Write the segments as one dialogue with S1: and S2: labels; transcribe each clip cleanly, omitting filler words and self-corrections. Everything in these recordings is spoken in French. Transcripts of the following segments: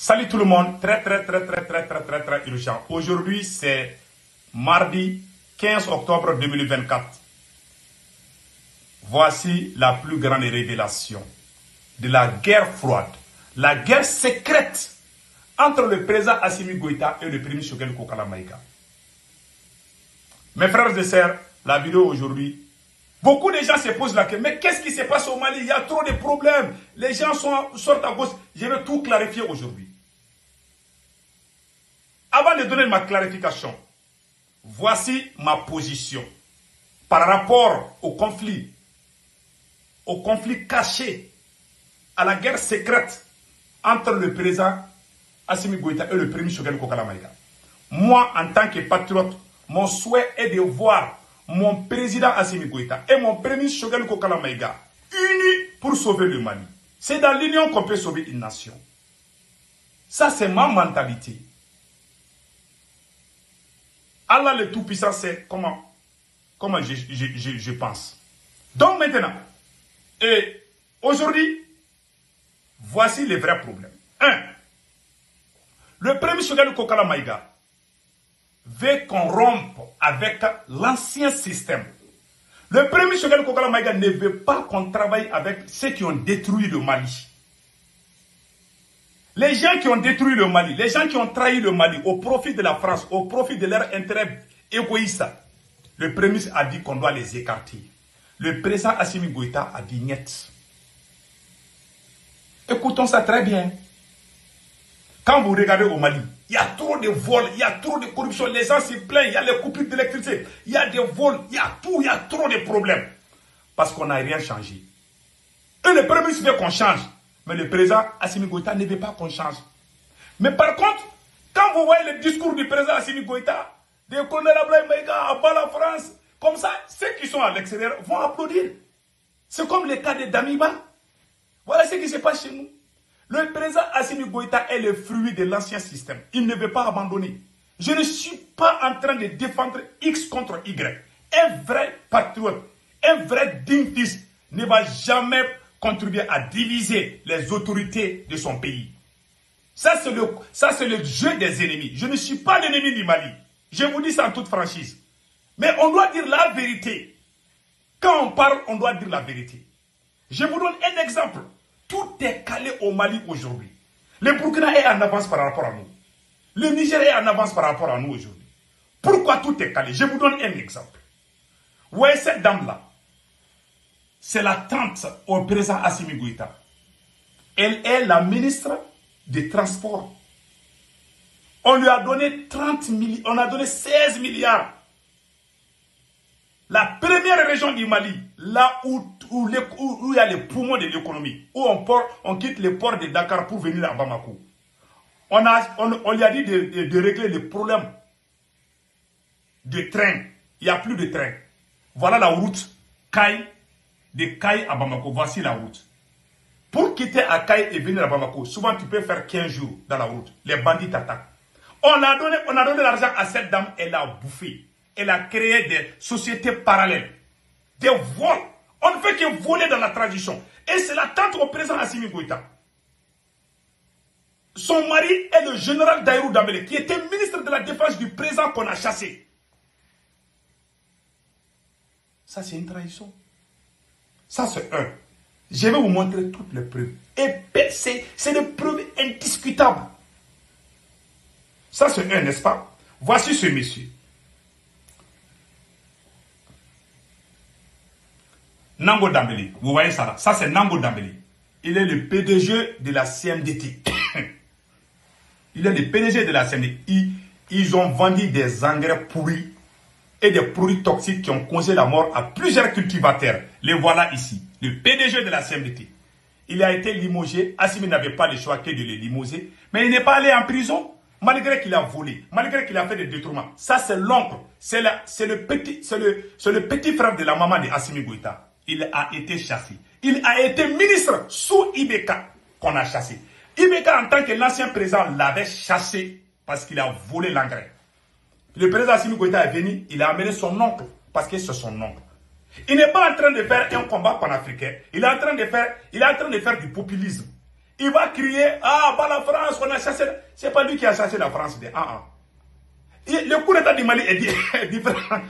S1: Salut tout le monde, très urgent. Aujourd'hui c'est mardi 15 octobre 2024. Voici la plus grande révélation de la guerre froide, la guerre secrète entre le président Assimi Goïta et le premier Choguel Kokala Maïga. Mes frères et sœurs, la vidéo aujourd'hui, beaucoup de gens se posent la question, mais qu'est-ce qui se passe au Mali? Il y a trop de problèmes, les gens sortent à gauche. Je vais tout clarifier aujourd'hui. Avant de donner ma clarification, voici ma position par rapport au conflit caché, à la guerre secrète entre le président Assimi Goïta et le premier Choguel Kokala Maïga. Moi, en tant que patriote, mon souhait est de voir mon président Assimi Goïta et mon premier Choguel Kokala Maïga unis pour sauver le Mali. C'est dans l'union qu'on peut sauver une nation. Ça, c'est ma mentalité. Allah le Tout-Puissant sait comment je pense. Donc maintenant, et aujourd'hui, voici les vrais problèmes. 1. Le premier Choguel Kokala Maïga veut qu'on rompe avec l'ancien système. Le premier Choguel Kokala Maïga ne veut pas qu'on travaille avec ceux qui ont détruit le Mali. Les gens qui ont détruit le Mali, les gens qui ont trahi le Mali au profit de la France, au profit de leur intérêt égoïste, le premier a dit qu'on doit les écarter. Le président Assimi Goïta a dit niet. Écoutons ça très bien. Quand vous regardez au Mali, il y a trop de vols, il y a trop de corruption, les gens se plaignent, il y a les coupures d'électricité, il y a des vols, il y a tout, il y a trop de problèmes. Parce qu'on n'a rien changé. Et le premier ministre veut qu'on change. Mais le président Assimi Goïta ne veut pas qu'on change. Mais par contre, quand vous voyez le discours du président Assimi Goïta, des colonels Ablaye Maïga, à bas la France, comme ça, ceux qui sont à l'extérieur vont applaudir. C'est comme le cas de Damiba. Voilà ce qui se passe chez nous. Le président Assimi Goïta est le fruit de l'ancien système. Il ne veut pas abandonner. Je ne suis pas en train de défendre X contre Y. Un vrai patriote, un vrai digne fils ne va jamais contribuer à diviser les autorités de son pays. Ça, c'est le jeu des ennemis. Je ne suis pas l'ennemi du Mali. Je vous dis ça en toute franchise. Mais on doit dire la vérité. Quand on parle, on doit dire la vérité. Je vous donne un exemple. Tout est calé au Mali aujourd'hui. Le Burkina est en avance par rapport à nous. Le Niger est en avance par rapport à nous aujourd'hui. Pourquoi tout est calé? Je vous donne un exemple. Vous voyez cette dame-là? C'est la tante au président Assimi Goïta. Elle est la ministre des Transports. On lui a donné 30 milliards, on a donné 16 milliards. La première région du Mali, là où il y a les poumons de l'économie, où on quitte le port de Dakar pour venir à Bamako. On lui a dit de régler les problèmes de train. Il n'y a plus de train. Voilà la route de Kaï à Bamako. Voici la route. Pour quitter à Kaï et venir à Bamako, souvent tu peux faire 15 jours dans la route. Les bandits t'attaquent. On a donné l'argent à cette dame, elle a bouffé. Elle a créé des sociétés parallèles. Des vols. On ne fait que voler dans la tradition. Et c'est la tante au président Assimi Goïta. Son mari est le général Daïrou Dambélé, qui était ministre de la Défense du président qu'on a chassé. Ça, c'est une trahison. Ça, c'est un. Je vais vous montrer toutes les preuves. Et c'est des preuves indiscutables. Ça, c'est un, n'est-ce pas? Voici ce monsieur. Nango Dambélé. Vous voyez ça là? Ça, c'est Nango Dambélé. Il est le PDG de la CMDT. Il est le PDG de la CMDT. Ils ont vendu des engrais pourris et des produits toxiques qui ont causé la mort à plusieurs cultivateurs. Les voilà ici. Le PDG de la CMDT. Il a été limogé. Assimi n'avait pas le choix que de le limoger. Mais il n'est pas allé en prison. Malgré qu'il a volé. Malgré qu'il a fait des détournements. Ça, c'est l'oncle. C'est le petit frère de la maman de Assimi Goïta. Il a été chassé. Il a été ministre sous Ibeka qu'on a chassé. Ibeka, en tant que l'ancien président, l'avait chassé parce qu'il a volé l'engrais. Le président Assimi Goïta est venu, il a amené son oncle parce que c'est son oncle. Il n'est pas en train de faire un combat panafricain. Il est en train de faire du populisme. Il va crier, ah, bah la France, on a chassé. C'est pas lui qui a chassé la France. Le coup d'état du Mali est différent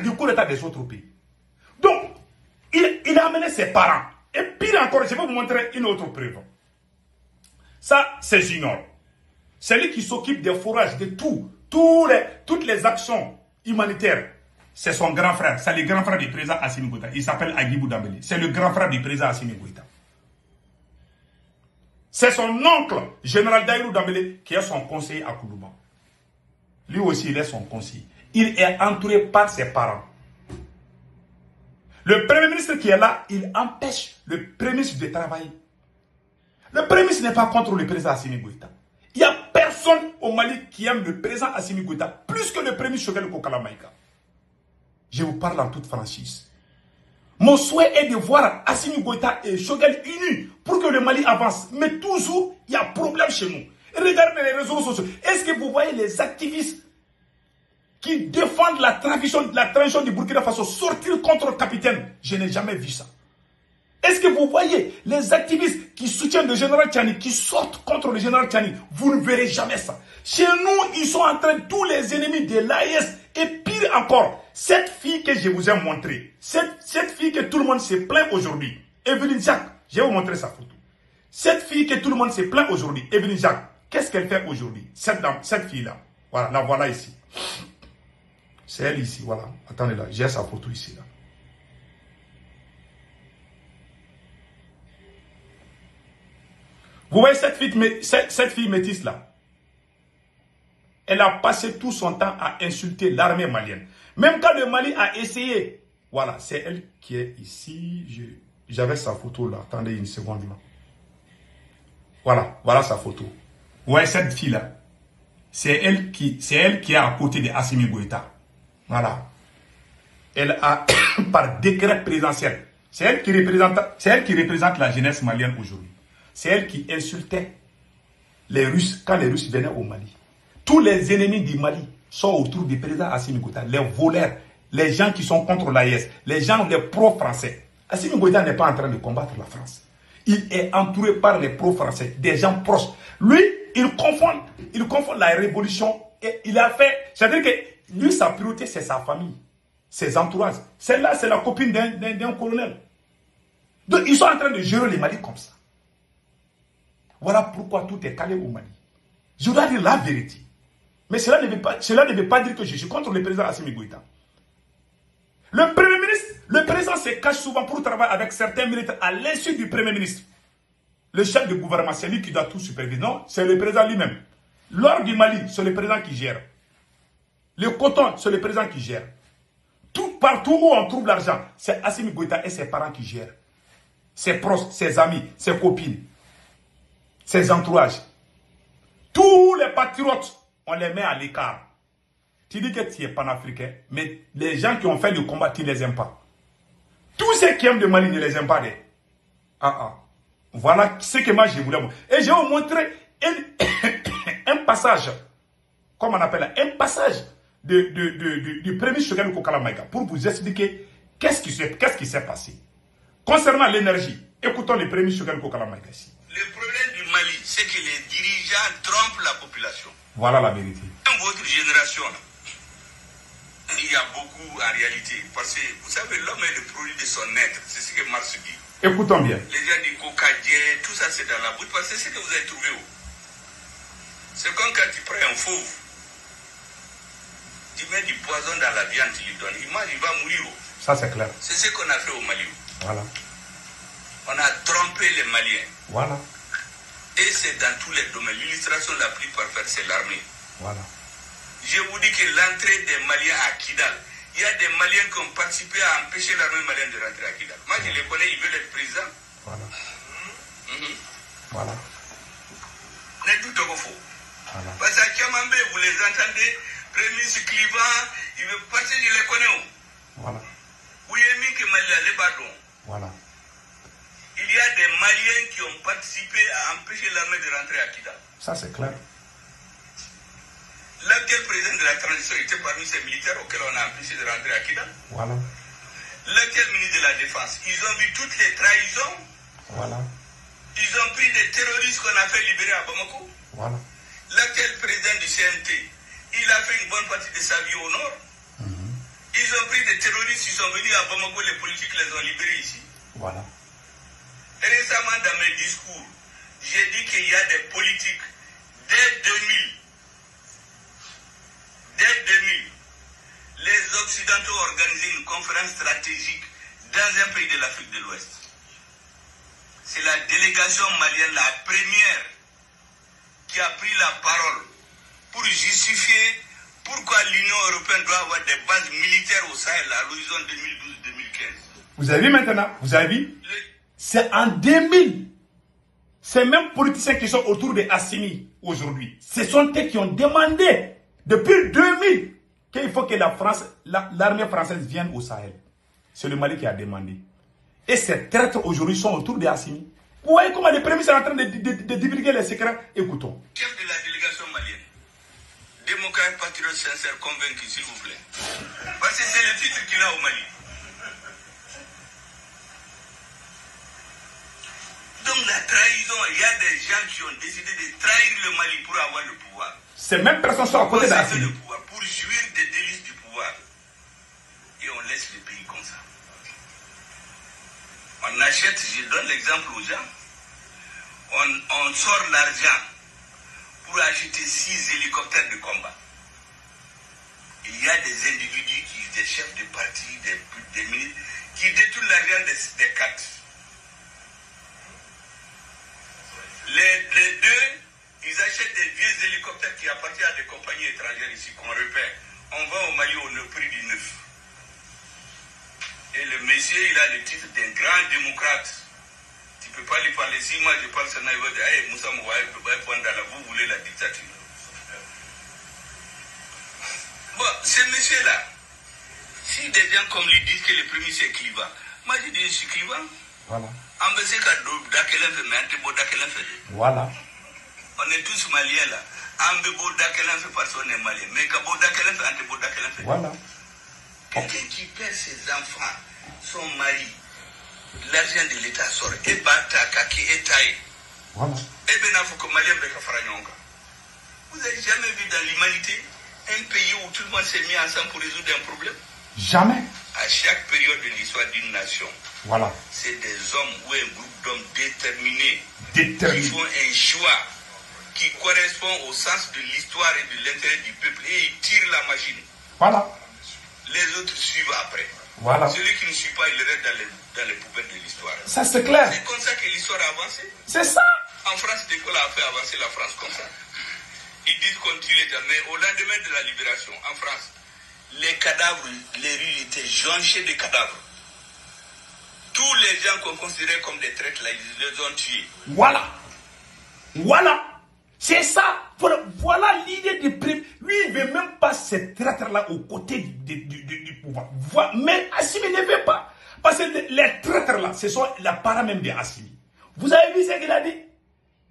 S1: du coup d'état des autres pays. Donc, il a amené ses parents. Et pire encore, je vais vous montrer une autre preuve. Ça, c'est Junior. C'est lui qui s'occupe des forages, de toutes les actions humanitaires. C'est son grand frère. C'est le grand frère du président Assimi Goïta. Il s'appelle Agibou Dambélé. C'est le grand frère du président Assimi Goïta. C'est son oncle, général Daïrou Dambélé, qui est son conseiller à Koulouba. Lui aussi, il est son conseiller. Il est entouré par ses parents. Le premier ministre qui est là, il empêche le premier ministre de travailler. Le premier ministre n'est pas contre le président Assimi Goïta. Il n'y a personne au Mali qui aime le président Assimi Goïta plus que le premier ministre Choguel Kokala Maïga. Je vous parle en toute franchise. Mon souhait est de voir Assimi Goïta et Choguel unis pour que le Mali avance. Mais toujours, il y a problème chez nous. Regardez les réseaux sociaux. Est-ce que vous voyez les activistes qui défendent la transition du Burkina Faso sortir contre le capitaine? Je n'ai jamais vu ça. Est-ce que vous voyez les activistes qui soutiennent le général Tchani, qui sortent contre le général Tchani? Vous ne verrez jamais ça. Chez nous, ils sont en train, tous les ennemis de l'AES, et pire encore, cette fille que je vous ai montrée, cette fille que tout le monde se plaint aujourd'hui, Evelyne Jacques, je vais vous montrer sa photo. Cette fille que tout le monde se plaint aujourd'hui, Evelyne Jacques, qu'est-ce qu'elle fait aujourd'hui? Cette fille-là, voilà, la voilà ici. C'est elle ici, voilà. Attendez là, j'ai sa photo ici, là. Vous voyez cette fille métisse là? Elle a passé tout son temps à insulter l'armée malienne. Même quand le Mali a essayé, voilà, c'est elle qui est ici. J'avais sa photo là, attendez une seconde là. Voilà, voilà sa photo. Vous voyez cette fille là? C'est elle qui est à côté de Assimi Goïta. Voilà. Elle a, par décret présidentiel, c'est elle qui représente la jeunesse malienne aujourd'hui. C'est elle qui insultait les Russes quand les Russes venaient au Mali. Tous les ennemis du Mali sont autour du président Assimi Goïta. Les voleurs, les gens qui sont contre l'AES, les gens, les pro-français. Assimi Goïta n'est pas en train de combattre la France. Il est entouré par les pro-français, des gens proches. Lui, il confond la révolution et il a fait... C'est-à-dire que lui, sa priorité, c'est sa famille, ses entourages. Celle-là, c'est la copine d'un colonel. Donc, ils sont en train de gérer les Mali comme ça. Voilà pourquoi tout est calé au Mali. Je dois dire la vérité. Mais cela ne veut pas dire que je suis contre le président Assimi Goïta. Le premier ministre, le président se cache souvent pour travailler avec certains militaires à l'insu du premier ministre. Le chef du gouvernement, c'est lui qui doit tout superviser. Non, c'est le président lui-même. L'or du Mali, c'est le président qui gère. Le coton, c'est le président qui gère. Partout où on trouve l'argent, c'est Assimi Goïta et ses parents qui gèrent. Ses proches, ses amis, ses copines, ses entourages. Tous les patriotes, on les met à l'écart. Tu dis que tu es panafricain, mais les gens qui ont fait le combat, tu ne les aimes pas. Tous ceux qui aiment le Mali ne les aiment pas. Voilà ce que moi je voulais vous. Et je vais vous montrer un passage, comme on appelle, un passage du premier Choguel Kokala Maïga pour vous expliquer qu'est-ce qui s'est passé. Concernant l'énergie, écoutons le premier Choguel Kokala Maïga ici.
S2: Le problème du Mali, c'est que les dirigeants trompent la population.
S1: Voilà la vérité.
S2: Dans votre génération, il y a beaucoup en réalité. Parce que vous savez, l'homme est le produit de son être. C'est ce que Marx dit.
S1: Écoutons bien.
S2: Les gens disent cocadier, tout ça c'est dans la bouche. Parce que c'est ce que vous avez trouvé où? C'est comme quand tu prends un fauve, tu mets du poison dans la viande, tu lui donnes. Il mange, il va mourir.
S1: Ça c'est clair.
S2: C'est ce qu'on a fait au Mali.
S1: Voilà.
S2: On a trompé les Maliens.
S1: Voilà.
S2: Et c'est dans tous les domaines. L'illustration la plus parfaite, c'est l'armée.
S1: Voilà.
S2: Je vous dis que l'entrée des Maliens à Kidal, il y a des Maliens qui ont participé à empêcher l'armée malienne de rentrer à Kidal. Moi, je les connais, ils veulent être présidents.
S1: Voilà. Voilà.
S2: N'est tout au faux.
S1: Voilà.
S2: Parce qu'à Kiamambé, vous les entendez, Premier ministre Clivant, il veut passer, je les connais.
S1: Voilà.
S2: Où est mis que Mali a les bâtons.
S1: Voilà.
S2: Il y a des Maliens qui ont participé à empêcher l'armée de rentrer à Kidal.
S1: Ça c'est clair.
S2: L'actuel président de la transition était parmi ces militaires auxquels on a empêché de rentrer à Kidal.
S1: Voilà.
S2: L'actuel ministre de la Défense, ils ont vu toutes les trahisons.
S1: Voilà.
S2: Ils ont pris des terroristes qu'on a fait libérer à Bamako.
S1: Voilà.
S2: L'actuel président du CNT, il a fait une bonne partie de sa vie au nord. Ils ont pris des terroristes, ils sont venus à Bamako, les politiques les ont libérés ici.
S1: Voilà.
S2: Récemment, dans mes discours, j'ai dit qu'il y a des politiques dès 2000. Dès 2000, les Occidentaux ont organisé une conférence stratégique dans un pays de l'Afrique de l'Ouest. C'est la délégation malienne, la première, qui a pris la parole pour justifier pourquoi l'Union européenne doit avoir des bases militaires au Sahel à l'horizon 2012-2015.
S1: Vous avez vu maintenant? Vous avez vu? C'est en 2000. Ces mêmes politiciens qui sont autour de Assimi aujourd'hui, ce sont eux qui ont demandé depuis 2000 qu'il faut que l'armée française vienne au Sahel. C'est le Mali qui a demandé. Et ces traîtres aujourd'hui sont autour de Assimi. Vous voyez comment les prémices sont en train de divulguer les secrets? Écoutons.
S2: Chef de la délégation malienne, démocrate, patriote, sincère, convaincu, s'il vous plaît. Parce que c'est le titre qu'il a au Mali. Donc la trahison, il y a des gens qui ont décidé de trahir le Mali pour avoir le pouvoir.
S1: Ces mêmes personnes sont à côté d'Assimi.
S2: Pour jouir des délices du pouvoir. Et on laisse le pays comme ça. On achète, je donne l'exemple aux gens, on sort l'argent pour acheter 6 hélicoptères de combat. Il y a des individus, des chefs de parti, des ministres, qui détournent l'argent des cartes. Les deux, ils achètent des vieux hélicoptères qui appartiennent à des compagnies étrangères ici, qu'on repère. On va au Mali au prix du neuf. Et le monsieur, il a le titre d'un grand démocrate. Tu ne peux pas lui parler. Si moi je parle, ça n'a pas de hey, Moussa Mouaï, vous voulez la dictature. Bon, ce monsieur-là, si des gens comme lui disent que le premier c'est Cliva, moi je dis je suis Cliva.
S1: Voilà. Voilà.
S2: On est tous maliens là. Parce qu'on est malien. Mais
S1: voilà.
S2: Quelqu'un qui perd ses enfants, son mari, l'argent de l'État sort, et bata, kaki, et taille.
S1: Voilà.
S2: Et ben, il faut que Malien beka faranyonga. Vous n'avez jamais vu dans l'humanité un pays où tout le monde s'est mis ensemble pour résoudre un problème?
S1: Jamais.
S2: À chaque période de l'histoire d'une nation,
S1: voilà.
S2: C'est des hommes ou un groupe d'hommes déterminés qui font un choix qui correspond au sens de l'histoire et de l'intérêt du peuple et ils tirent la machine.
S1: Voilà.
S2: Les autres suivent après.
S1: Voilà.
S2: Celui qui ne suit pas, il reste dans les poubelles de l'histoire.
S1: Ça c'est clair.
S2: C'est comme ça que l'histoire a avancé.
S1: C'est ça.
S2: En France, De Gaulle a fait avancer la France comme ça. Ils disent qu'on tue les gens. Mais au lendemain de la libération, en France, les cadavres, les rues étaient jonchées de cadavres. Tous les gens qu'on considérait comme des traîtres, là, ils les ont tués.
S1: Voilà. Voilà. C'est ça. Voilà l'idée de prime. Lui, il ne veut même pas ces traîtres-là aux côtés du pouvoir. Mais Assimi ne veut pas. Parce que les traîtres-là, ce sont la part même de Assimi. Vous avez vu ce qu'il a dit?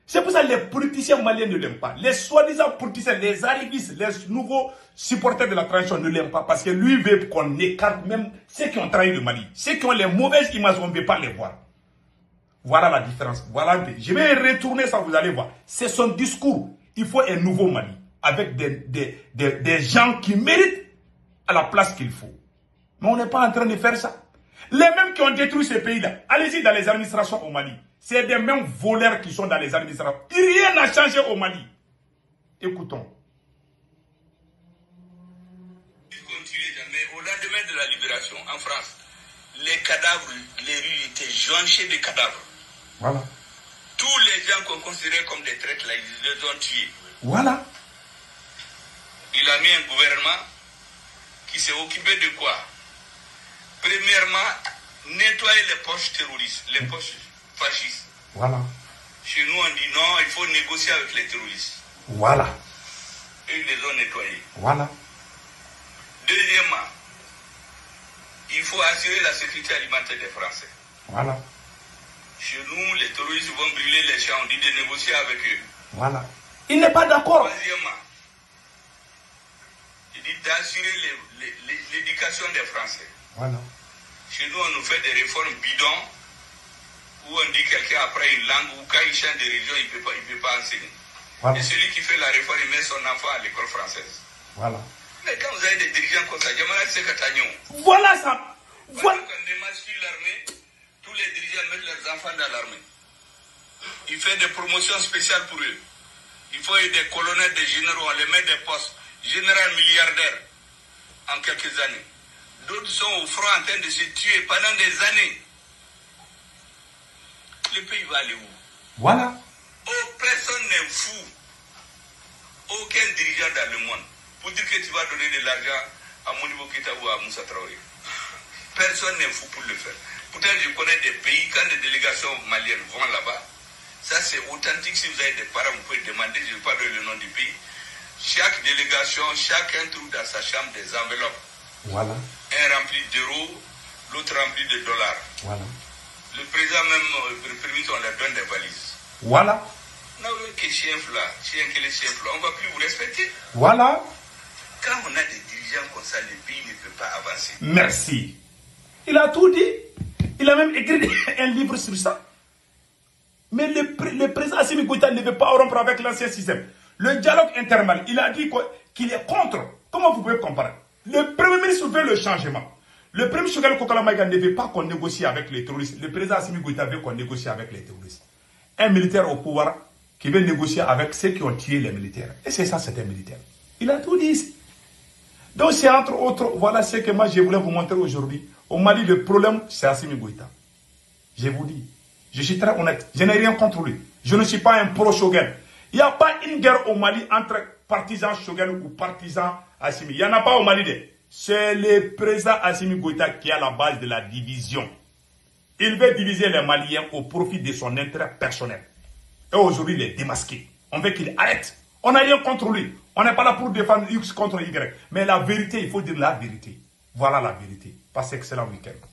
S1: C'est pour ça que les politiciens maliens ne l'aiment pas. Les soi-disant politiciens, les arrivistes, les nouveaux supporters de la transition ne l'aiment pas. Parce que lui veut qu'on écarte même ceux qui ont trahi le Mali. Ceux qui ont les mauvaises images, on ne veut pas les voir. Voilà la différence. Voilà. Je vais retourner ça, vous allez voir. C'est son discours. Il faut un nouveau Mali. Avec des gens qui méritent à la place qu'il faut. Mais on n'est pas en train de faire ça. Les mêmes qui ont détruit ce pays-là. Allez-y dans les administrations au Mali. C'est des mêmes voleurs qui sont dans les administrations. Rien n'a changé au Mali. Écoutons.
S2: Mais au lendemain de la libération, en France, les cadavres, les rues étaient jonchées de cadavres.
S1: Voilà.
S2: Tous les gens qu'on considérait comme des traîtres, là, ils les ont tués.
S1: Voilà.
S2: Il a mis un gouvernement qui s'est occupé de quoi? Premièrement, nettoyer les poches terroristes, les poches fascistes.
S1: Voilà.
S2: Chez nous, on dit non, il faut négocier avec les terroristes.
S1: Voilà.
S2: Et ils les ont nettoyés.
S1: Voilà.
S2: Deuxièmement, il faut assurer la sécurité alimentaire des Français.
S1: Voilà.
S2: Chez nous, les terroristes vont brûler les champs, on dit de négocier avec eux.
S1: Voilà. Il n'est pas d'accord.
S2: Troisièmement, il dit d'assurer l'éducation des Français.
S1: Voilà.
S2: Chez nous, on nous fait des réformes bidons où où on dit quelqu'un apprend une langue, ou quand il change de religion, il ne peut pas enseigner.
S1: Voilà.
S2: Et celui qui fait la réforme, il met son enfant à l'école française.
S1: Voilà.
S2: Mais quand vous avez des dirigeants comme ça,
S1: voilà ça. Voilà.
S2: Quand on démascule l'armée, tous les dirigeants mettent leurs enfants dans l'armée. Il fait des promotions spéciales pour eux. Il faut des colonels, des généraux, on les met des postes. Général milliardaire en quelques années. D'autres sont au front en train de se tuer pendant des années. Le pays va aller où?
S1: Voilà.
S2: Oh, personne n'est fou. Aucun dirigeant dans le monde. Pour dire que tu vas donner de l'argent à Modibo Keïta ou à Moussa Traoré. Personne n'est fou pour le faire. Pourtant, je connais des pays, quand des délégations maliennes vont là-bas, ça c'est authentique. Si vous avez des parents, vous pouvez demander, je ne vais pas donner le nom du pays. Chaque délégation, chacun trouve dans sa chambre des enveloppes.
S1: Voilà.
S2: Un rempli d'euros, l'autre rempli de dollars.
S1: Voilà.
S2: Le président même, le premier ministre, on leur donne des valises.
S1: Voilà.
S2: Non, que chien là, on ne va plus vous respecter.
S1: Voilà.
S2: Quand on a des dirigeants comme ça, le pays ne peut pas avancer.
S1: Merci. Il a tout dit. Il a même écrit un livre sur ça. Mais le président Assimi Goïta ne veut pas rompre avec l'ancien système. Le dialogue intermal, il a dit qu'il est contre. Comment vous pouvez comparer? Le premier ministre veut le changement. Le premier ministre Kokala Maïga ne veut pas qu'on négocie avec les terroristes. Le président Assimi Goïta veut qu'on négocie avec les terroristes. Un militaire au pouvoir qui veut négocier avec ceux qui ont tué les militaires. Et c'est ça, c'est un militaire. Il a tout dit ici. Donc c'est entre autres, voilà ce que moi je voulais vous montrer aujourd'hui. Au Mali, le problème, c'est Assimi Goïta. Je vous dis, je suis très honnête, je n'ai rien contre lui. Je ne suis pas un pro-Shogun. Il n'y a pas une guerre au Mali entre partisans Shogun ou partisans Assimi. Il n'y en a pas au Mali. C'est le président Assimi Goïta qui est à la base de la division. Il veut diviser les Maliens au profit de son intérêt personnel. Et aujourd'hui, il est démasqué. On veut qu'il arrête. On n'a rien contre lui. On n'est pas là pour défendre X contre Y. Mais la vérité, il faut dire la vérité. Voilà la vérité. Passez excellent week-end.